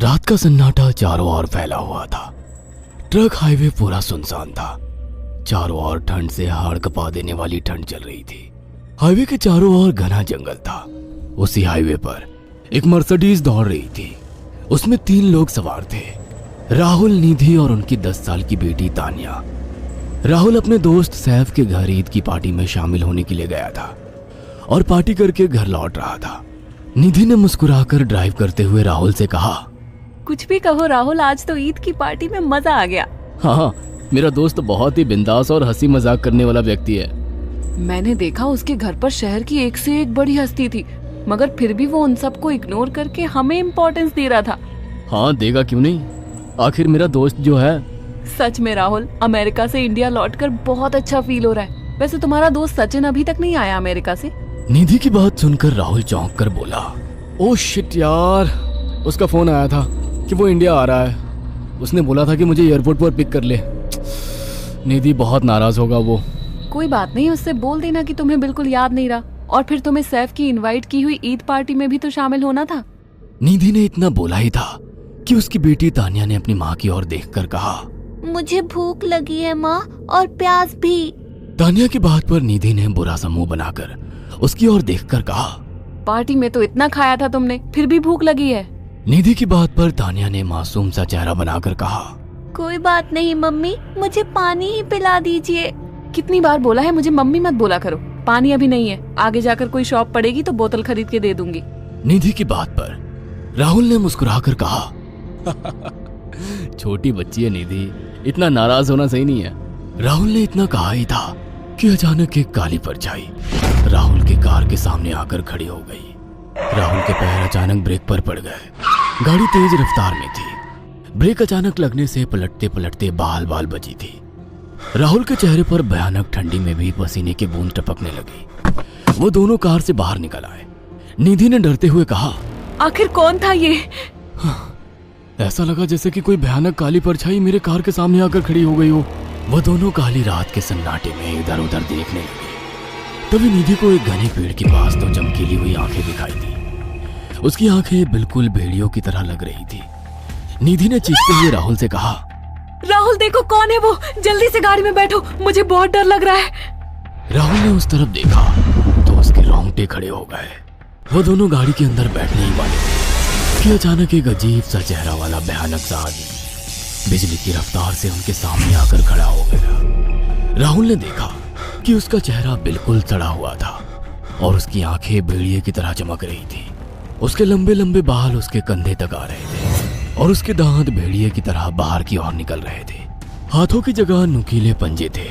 रात का सन्नाटा चारों ओर फैला हुआ था। ट्रक हाईवे पूरा सुनसान था। चारों ओर ठंड से हाड़ कपा देने वाली ठंड चल रही थी। हाईवे के चारों ओर घना जंगल था। उसी हाईवे पर एक मर्सिडीज दौड़ रही थी। उसमें 3 लोग सवार थे, राहुल, निधि और उनकी 10 साल की बेटी तानिया। राहुल अपने दोस्त सैफ के घर ईद की पार्टी में शामिल होने के लिए गया था और पार्टी करके घर लौट रहा था। निधि ने मुस्कुराकर ड्राइव करते हुए राहुल से कहा, कुछ भी कहो राहुल, आज तो ईद की पार्टी में मजा आ गया। हाँ, मेरा दोस्त बहुत ही बिंदास और हंसी मजाक करने वाला व्यक्ति है। मैंने देखा उसके घर पर शहर की एक से एक बड़ी हस्ती थी, मगर फिर भी वो उन सबको इग्नोर करके हमें इम्पोर्टेंस दे रहा था। हाँ, देगा क्यों नहीं, आखिर मेरा दोस्त जो है। सच में राहुल, अमेरिका से इंडिया लौटकर बहुत अच्छा फील हो रहा है। वैसे तुम्हारा दोस्त सचिन अभी तक नहीं आया अमेरिका से? निधि की बात सुनकर राहुल चौंक कर बोला, ओह शिट यार, उसका फोन आया था कि वो इंडिया आ रहा है। उसने बोला था कि मुझे एयरपोर्ट पर पिक कर ले। निधि बहुत नाराज होगा वो। कोई बात नहीं, उससे बोल देना कि तुम्हें बिल्कुल याद नहीं रहा, और फिर तुम्हें सैफ की इनवाइट की हुई ईद पार्टी में भी तो शामिल होना था। निधि ने इतना बोला ही था कि उसकी बेटी तानिया ने अपनी माँ की ओर देखकर कहा, मुझे भूख लगी है माँ, और प्यास भी। तानिया की बात पर निधि ने बुरा सा मुंह बनाकर उसकी ओर देखकर कहा, पार्टी में तो इतना खाया था तुमने, फिर भी भूख लगी है। निधि की बात पर तानिया ने मासूम सा चेहरा बनाकर कहा, कोई बात नहीं मम्मी, मुझे पानी ही पिला दीजिए। कितनी बार बोला है मुझे मम्मी मत बोला करो। पानी अभी नहीं है, आगे जाकर कोई शॉप पड़ेगी तो बोतल खरीद के दे दूंगी। निधि की बात पर राहुल ने मुस्कुराकर कहा, छोटी बच्ची है निधि, इतना नाराज होना सही नहीं है। राहुल ने इतना कहा ही था कि अचानक एक काली परछाई राहुल की कार के सामने आकर खड़ी हो गई। राहुल के पैर अचानक ब्रेक पर पड़ गए। गाड़ी तेज रफ्तार में थी। ब्रेक अचानक लगने से पलटते पलटते बाल बाल बची थी। राहुल के चेहरे पर भयानक ठंडी में भी पसीने की बूंद टपकने लगी। वो दोनों कार से बाहर निकल आए। निधि ने डरते हुए कहा, आखिर कौन था ये? ऐसा लगा जैसे कि कोई भयानक काली परछाई मेरे कार के सामने आकर खड़ी हो गई हो। वो दोनों काली रात के सन्नाटे में इधर उधर देखने लगे। तभी निधि को एक घने पेड़ के पास दो चमकीली हुई आंखें दिखाई दी। उसकी आंखें बिल्कुल भेड़ियों की तरह लग रही थी। निधि ने चीखते हुए राहुल से कहा, राहुल देखो कौन है वो, जल्दी से गाड़ी में बैठो, मुझे बहुत डर लग रहा है। राहुल ने उस तरफ देखा तो उसके रोंगटे खड़े हो गए। वो दोनों गाड़ी के अंदर बैठने ही वाले थे कि अचानक एक अजीब सा चेहरा वाला भयानक सा आदमी बिजली की रफ्तार से उनके सामने आकर खड़ा हो गया। राहुल ने देखा कि उसका चेहरा बिल्कुल सड़ा हुआ था और उसकी आंखें भेड़िए की तरह चमक रही थी। उसके लंबे लंबे बाल उसके कंधे तक आ रहे थे और उसके दांत भेड़िए की तरह बाहर की ओर निकल रहे थे। हाथों की जगह नुकीले पंजे थे।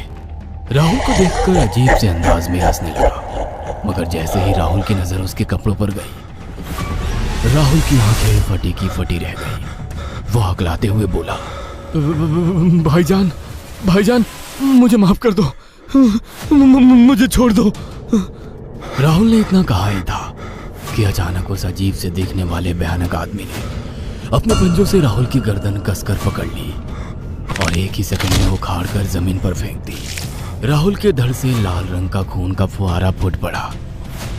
राहुल को देखकर अजीब से अंदाज में हंसने लगा, मगर जैसे ही राहुल की नजर उसके कपड़ों पर गई, राहुल की आंखें फटी की फटी रह गई। वो हकलाते हुए बोला, भाईजान, भाईजान, मुझे माफ कर दो, मुझे छोड़ दो। राहुल ने इतना कहा ही था कि अचानक उस अजीब से दिखने वाले भयानक आदमी ने अपने पंजों से राहुल की गर्दन कसकर पकड़ ली और एक ही सेकंड में उखाड़ कर जमीन पर फेंक दी। राहुल के धड़ से लाल रंग का खून का फुहारा फूट पड़ा।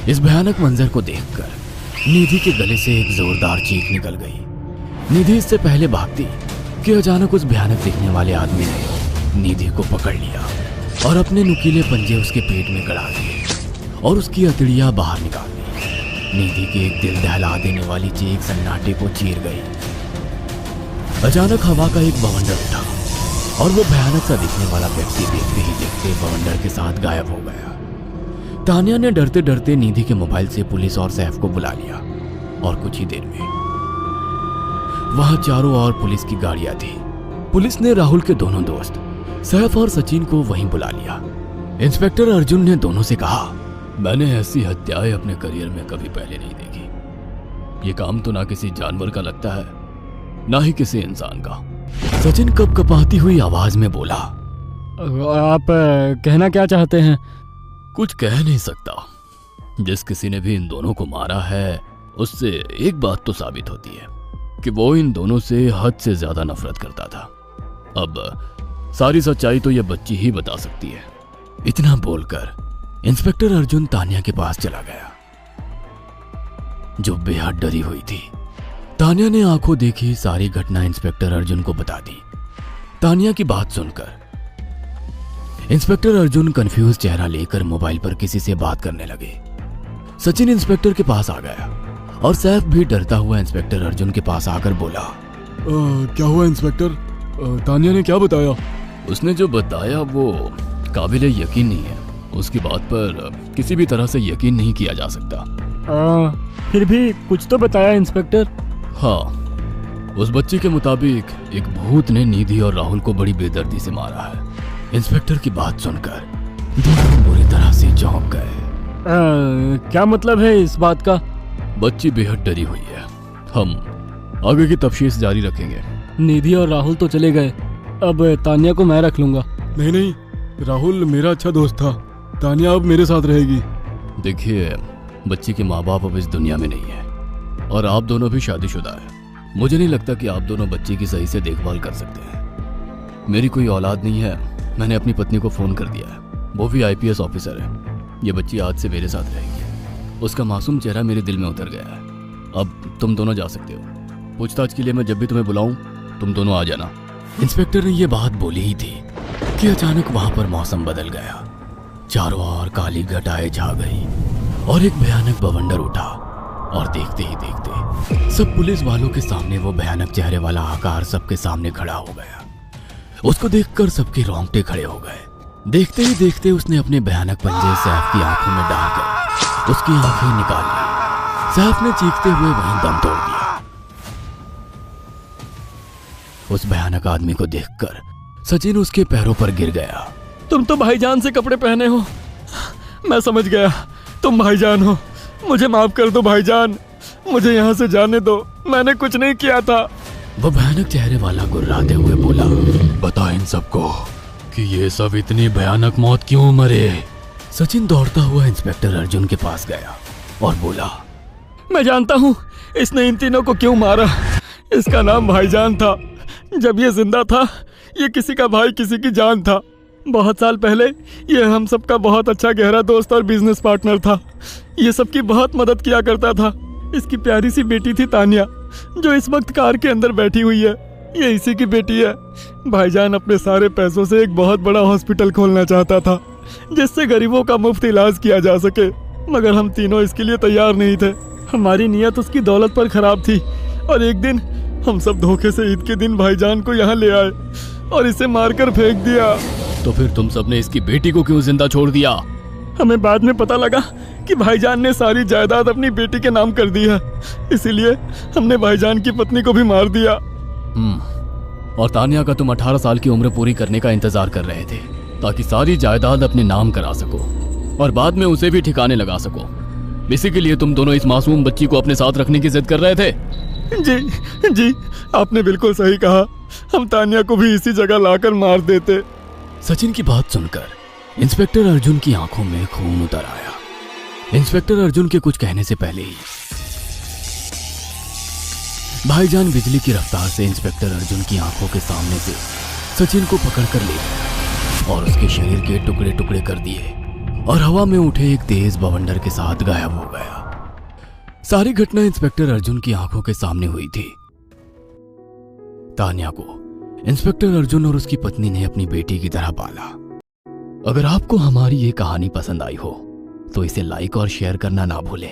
इस भयानक मंजर को देखकर निधि के गले से एक जोरदार चीख निकल गई। निधि इससे पहले भागती कि अचानक उस भयानक दिखने वाले आदमी ने निधि को पकड़ लिया और अपने नुकीले पंजे उसके पेट में गड़ा दिए और उसकी अतड़ियां बाहर निकाल दी। निधि की एक दिल दहला देने वाली चीख सन्नाटे को चीर गई। अचानक हवा का एक बवंडर उठा और वो भयानक सा दिखने वाला व्यक्ति देखते ही देखते बवंडर के साथ गायब हो गया। तानिया ने डरते डरते निधि के मोबाइल से पुलिस और सैफ को बुला लिया और कुछ ही देर में वहां चारों ओर पुलिस की गाड़ियां थी। पुलिस ने राहुल के दोनों दोस्त सैफ और सचिन को वहीं बुला लिया। इंस्पेक्टर अर्जुन ने दोनों से कहा, मैंने ऐसी हत्याएं अपने करियर में कभी पहले नहीं देखी। ये काम तो ना किसी जानवर का लगता है, ना ही किसी इंसान का। सचिन कपकपाती हुई आवाज में बोला, आप कहना क्या चाहते हैं? कुछ कह नहीं सकता। जिस किसी ने भी इन दोनों को मारा है उससे एक बात तो साबित होती है कि वो इन दोनों से हद से ज्यादा नफरत करता था। अब सारी सच्चाई तो ये बच्ची ही बता सकती है। इतना बोलकर इंस्पेक्टर अर्जुन तानिया के पास चला गया, जो बेहद डरी हुई थी। तानिया ने आंखों देखी सारी घटना इंस्पेक्टर अर्जुन को बता दी। तानिया की बात सुनकर इंस्पेक्टर अर्जुन कंफ्यूज चेहरा लेकर मोबाइल पर किसी से बात करने लगे। सचिन इंस्पेक्टर के पास आ गया और सैफ भी डरता हुआ इंस्पेक्टर अर्जुन के पास आकर बोला, क्या हुआ इंस्पेक्टर? तानिया ने क्या बताया? उसने जो बताया वो काबिले यकीन नहीं है। उसकी बात पर किसी भी तरह से यकीन नहीं किया जा सकता। फिर भी कुछ तो बताया इंस्पेक्टर। हाँ, उस बच्ची के मुताबिक एक भूत ने निधि और राहुल को बड़ी बेदर्दी से मारा है। इंस्पेक्टर की बात सुनकर दोनों बुरी तरह से चौंक गए। क्या मतलब है इस बात का? बच्ची बेहद डरी हुई है। हम आगे की तफ्तीश जारी रखेंगे। निधि और राहुल तो चले गए, अब तानिया को मैं रख लूंगा। नहीं, राहुल मेरा अच्छा दोस्त था। तानिया अब मेरे साथ रहेगी। देखिए, बच्ची के माँ बाप अब इस दुनिया में नहीं है और आप दोनों भी शादीशुदा है। मुझे नहीं लगता कि आप दोनों बच्ची की सही से देखभाल कर सकते हैं। मेरी कोई औलाद नहीं है। मैंने अपनी पत्नी को फोन कर दिया है, वो भी IPS ऑफिसर है। ये बच्ची आज से मेरे साथ रहेगी। उसका मासूम चेहरा मेरे दिल में उतर गया है। अब तुम दोनों जा सकते हो। पूछताछ के लिए मैं जब भी तुम्हें बुलाऊं तुम दोनों आ जाना। इंस्पेक्टर ने ये बात बोली ही थी कि अचानक वहां पर मौसम बदल गया। चारों ओर काली घटाएं छा गई और एक भयानक बवंडर उठा और देखते ही देखते सब पुलिस वालों के सामने वो भयानक चेहरे वाला आकार सबके सामने खड़ा हो गया। उसको देखकर सबके रोंगटे खड़े हो गए। देखते ही देखते उसने अपने भयानक पंजे सैफ की आंखों में डालकर उसकी आंखें निकाल ली। सैफ ने चीखते हुए वहीं दम तोड़ दिया। उस भयानक आदमी को देखकर सचिन उसके पैरों पर गिर गया। तुम तो भाईजान से कपड़े पहने हो। मैं समझ गया, तुम भाईजान हो। मुझे माफ कर दो भाईजान, मुझे यहाँ से जाने दो। मैंने कुछ नहीं किया था। वो भयानक चेहरे वाला गुर्राते हुए बोला, बता इन सबको कि ये सब इतनी भयानक मौत क्यों मरे। सचिन दौड़ता हुआ इंस्पेक्टर अर्जुन के पास गया और बोला, मैं जानता हूँ इसने इन तीनों को क्यों मारा। इसका नाम भाईजान था। जब ये जिंदा था ये किसी का भाई किसी की जान था। बहुत साल पहले ये हम सबका बहुत अच्छा गहरा दोस्त और बिजनेस पार्टनर था। ये सबकी बहुत मदद किया करता था। इसकी प्यारी सी बेटी थी तानिया, जो इस वक्त कार के अंदर बैठी हुई है। ये इसी की बेटी है। भाईजान अपने सारे पैसों से एक बहुत बड़ा हॉस्पिटल खोलना चाहता था जिससे गरीबों का मुफ्त इलाज किया जा सके, मगर हम तीनों इसके लिए तैयार नहीं थे। हमारी नीयत उसकी दौलत पर खराब थी और एक दिन हम सब धोखे से ईद के दिन भाईजान को यहाँ ले आए और इसे मारकर फेंक दिया। तो फिर तुम सबने इसकी बेटी को क्यों जिंदा छोड़ दिया? हमें बाद में पता लगा कि भाईजान ने सारी जायदाद अपनी बेटी के नाम कर दी है, इसीलिए हमने भाईजान की पत्नी को भी मार दिया। और तानिया का तुम 18 साल की उम्र पूरी करने का इंतजार कर रहे थे ताकि सारी जायदाद अपने नाम करा सको और बाद में उसे भी ठिकाने लगा सको। इसी के लिए तुम दोनों इस मासूम बच्ची को अपने साथ रखने की जिद कर रहे थे। जी, आपने बिल्कुल सही कहा। हम तानिया को भी इसी जगह लाकर मार देते। सचिन की बात सुनकर इंस्पेक्टर अर्जुन की आंखों में खून उतर आया। इंस्पेक्टर अर्जुन के कुछ कहने से पहले ही भाईजान बिजली की रफ्तार से इंस्पेक्टर अर्जुन की आंखों के सामने से सचिन को पकड़कर ले गया और उसके शरीर के टुकड़े टुकड़े कर दिए और हवा में उठे एक तेज बवंडर के साथ गायब हो गया। सारी घटना इंस्पेक्टर अर्जुन की आंखों के सामने हुई थी। तानिया को इंस्पेक्टर अर्जुन और उसकी पत्नी ने अपनी बेटी की तरह पाला। अगर आपको हमारी ये कहानी पसंद आई हो तो इसे लाइक और शेयर करना ना भूलें।